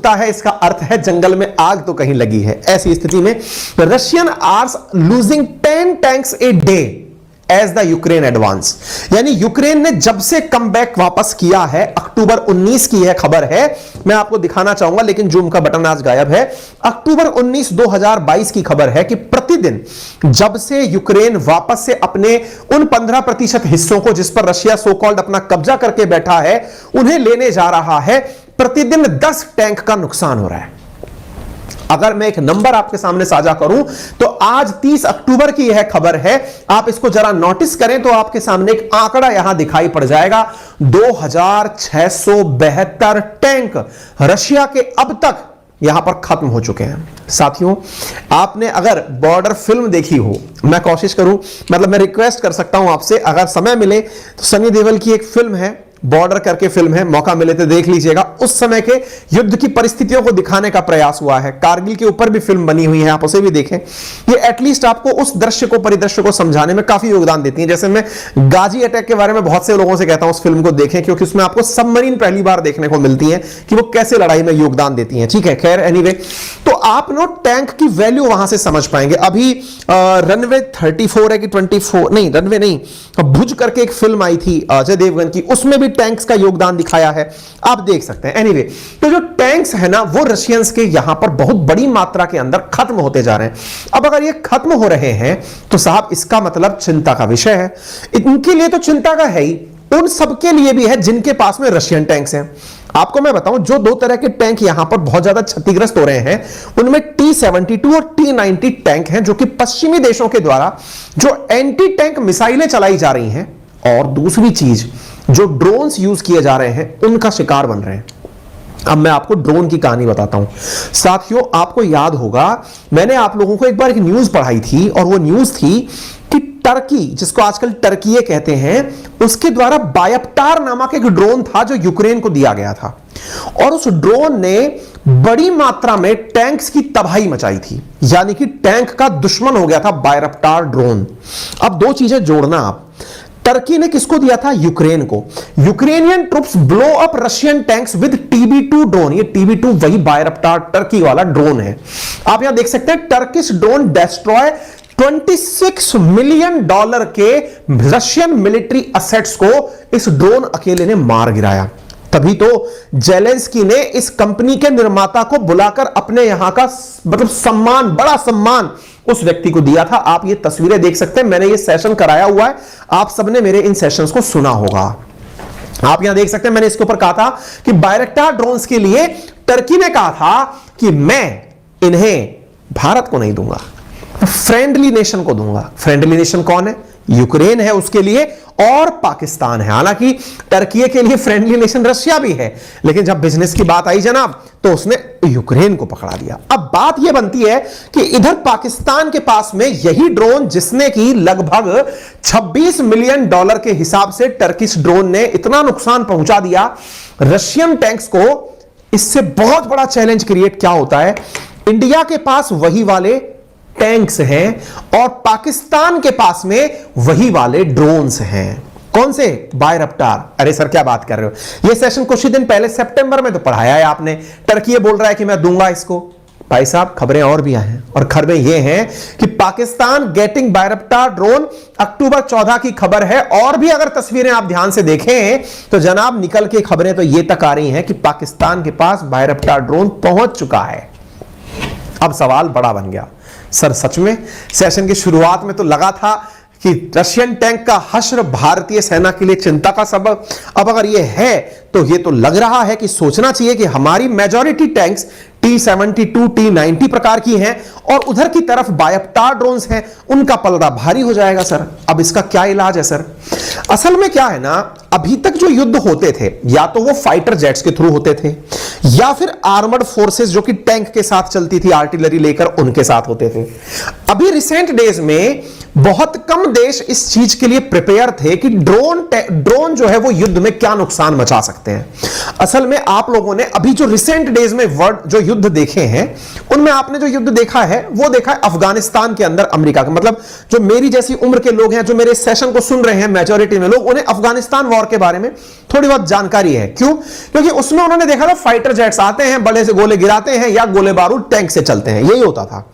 रुकता है, इसका अर्थ है जंगल में आग तो कहीं लगी है। ऐसी स्थिति में Russian are losing 10 tanks a day as the Ukraine advance, यानी यूक्रेन ने जब से कमबैक वापस किया है, अक्टूबर 19 की यह खबर है, मैं आपको दिखाना चाहूंगा लेकिन जूम का बटन आज गायब है। अक्टूबर 19 2022 की खबर है कि प्रतिदिन जब से यूक्रेन वापस से अपने उन 15% हिस्सों को जिस पर रशिया सो कॉल्ड अपना कब्जा करके बैठा है उन्हें लेने जा रहा है, प्रतिदिन 10 टैंक का नुकसान हो रहा है। अगर मैं एक नंबर आपके सामने साझा करूं तो आज 30 अक्टूबर की यह खबर है, आप इसको जरा नोटिस करें तो आपके सामने एक आंकड़ा यहां दिखाई पड़ जाएगा। 2672 टैंक रशिया के अब तक यहां पर खत्म हो चुके हैं। साथियों, आपने अगर बॉर्डर फिल्म देखी हो, मैं कोशिश करूं, मतलब मैं रिक्वेस्ट कर सकता हूं आपसे, अगर समय मिले तो सनी देओल की एक फिल्म है बॉर्डर करके फिल्म है, मौका मिले तो देख लीजिएगा। उस समय के युद्ध की परिस्थितियों को दिखाने का प्रयास हुआ है। कारगिल के ऊपर भी फिल्म बनी हुई है, आप उसे भी देखें। ये एटलीस्ट आपको उस दृश्य को, परिदृश्य को समझाने में काफी योगदान देती है। जैसे मैं गाजी अटैक के बारे में बहुत से लोगों से कहता हूं उस फिल्म को देखें, क्योंकि उसमें आपको सबमरीन पहली बार देखने को मिलती है कि वो कैसे लड़ाई में योगदान देती है। ठीक है, खैर एनीवे, तो आप नो टैंक की वैल्यू वहां से समझ पाएंगे। अभी रनवे 34 है कि 24, नहीं रनवे नहीं, भुज करके एक फिल्म आई थी अजय देवगन की, उसमें भी टैंक्स का योगदान दिखाया है, आप देख सकते हैं। एनीवे, तो जो टैंक्स है ना वो रशियंस के यहां पर बहुत बड़ी मात्रा के अंदर खत्म होते जा रहे हैं। अब अगर ये खत्म हो रहे हैं तो साहब इसका मतलब चिंता का विषय है। इनके लिए तो चिंता का है ही, उन सबके लिए भी है जिनके पास में रशियन टैंक्स हैं। आपको मैं बताऊं, जो दो तरह के टैंक यहां पर बहुत ज्यादा क्षतिग्रस्त हो रहे हैं उनमें T-72 और T-90 टैंक हैं, जो कि पश्चिमी देशों के द्वारा जो एंटी टैंक मिसाइलें चलाई जा रही हैं, और दूसरी चीज जो ड्रोन्स यूज किए जा रहे हैं उनका शिकार बन रहे हैं। अब मैं आपको ड्रोन की कहानी बताता हूं। साथियों, आपको याद होगा मैंने आप लोगों को एक बार एक न्यूज पढ़ाई थी, और वो न्यूज थी कि टर्की, जिसको आजकल टर्कीये कहते हैं, उसके द्वारा बायप्टार नामक एक ड्रोन था जो यूक्रेन को दिया गया था, और उस ड्रोन ने बड़ी मात्रा में टैंक्स की तबाही मचाई थी, यानी कि टैंक का दुश्मन हो गया था बायप्टार ड्रोन। अब दो चीजें जोड़ना आप, टर्की ने किसको दिया था? यूक्रेन को। Ukrainian troops blow up Russian tanks with TB2 drone. ये TB2 वही बायरप्टार टर्की वाला ड्रोन है। आप यहां देख सकते हैं, टर्किश ड्रोन डेस्ट्रॉय $26 मिलियन के रशियन मिलिट्री असेट्स को इस ड्रोन अकेले ने मार गिराया। तभी तो जेलेंस्की ने इस कंपनी के निर्माता को बुलाकर अपने यहां का मतलब सम्मान, बड़ा सम्मान उस व्यक्ति को दिया था। आप ये तस्वीरें देख सकते हैं, मैंने ये सेशन कराया हुआ है, आप सबने मेरे इन सेशंस को सुना होगा। आप यहां देख सकते हैं, मैंने इसके ऊपर कहा था कि बायरक्टार ड्रोन्स के लिए टर्की ने कहा था कि मैं इन्हें भारत को नहीं दूंगा, फ्रेंडली नेशन को दूंगा। फ्रेंडली नेशन कौन है? यूक्रेन है उसके लिए, और पाकिस्तान है। हालांकि टर्की के लिए फ्रेंडली नेशन रशिया भी है, लेकिन जब बिजनेस की बात आई जनाब तो उसने यूक्रेन को पकड़ा दिया। अब बात यह बनती है कि इधर पाकिस्तान के पास में यही ड्रोन, जिसने की लगभग $26 मिलियन के हिसाब से टर्किश ड्रोन ने इतना नुकसान पहुंचा दिया रशियन टैंक्स को, इससे बहुत बड़ा चैलेंज क्रिएट क्या होता है? इंडिया के पास वही वाले टैंक्स हैं और पाकिस्तान के पास में वही वाले ड्रोन्स हैं। कौन से? बायरप्टार। अरे सर क्या बात कर रहे हो, ये सेशन कुछ ही दिन पहले सितंबर में तो पढ़ाया है आपने। टर्की बोल रहा है कि मैं दूंगा इसको। भाई साहब, खबरें और भी आई हैं, और खबरें ये हैं कि पाकिस्तान गेटिंग बायरप्टार ड्रोन, अक्टूबर 14 की खबर है। और भी अगर तस्वीरें आप ध्यान से देखें तो जनाब निकल के खबरें तो ये तक आ रही हैं कि पाकिस्तान के पास बायरप्टार ड्रोन पहुंच चुका है। अब सवाल बड़ा बन गया, सर सच में सेशन की शुरुआत में तो लगा था कि रशियन टैंक का हश्र भारतीय सेना के लिए चिंता का सबब, अब अगर ये है तो ये तो लग रहा है कि सोचना चाहिए कि हमारी मेजॉरिटी टैंक्स T-72, T-90 प्रकार की हैं, और उधर की तरफ बायप्टार ड्रोन्स हैं, उनका पलड़ा भारी हो जाएगा। सर अब इसका क्या इलाज है? सर असल में क्या है ना, अभी तक जो युद्ध होते थे या तो वो फाइटर जेट्स के थ्रू होते थे, या फिर आर्मर्ड फोर्सेस जो कि टैंक के साथ चलती थी, आर्टिलरी लेकर, उनके साथ होते थे। अभी रिसेंट डेज में बहुत कम देश इस चीज के लिए प्रिपेयर थे कि ड्रोन जो है वो युद्ध में क्या नुकसान मचा सकते हैं। असल में आप लोगों ने अभी जो रिसेंट डेज में वर्ल्ड जो युद्ध देखे हैं, उनमें आपने जो युद्ध देखा है वो देखा है अफगानिस्तान के अंदर अमेरिका का। मतलब जो मेरी जैसी उम्र के लोग हैं, जो मेरे सेशन को सुन रहे हैं, मेजॉरिटी में लोग, उन्हें अफगानिस्तान वॉर के बारे में थोड़ी बहुत जानकारी है। क्यों? क्योंकि उसमें उन्होंने देखा था फाइटर जेट्स आते हैं, बड़े से गोले गिराते हैं या गोले बारूद टैंक से चलते हैं, यही होता था।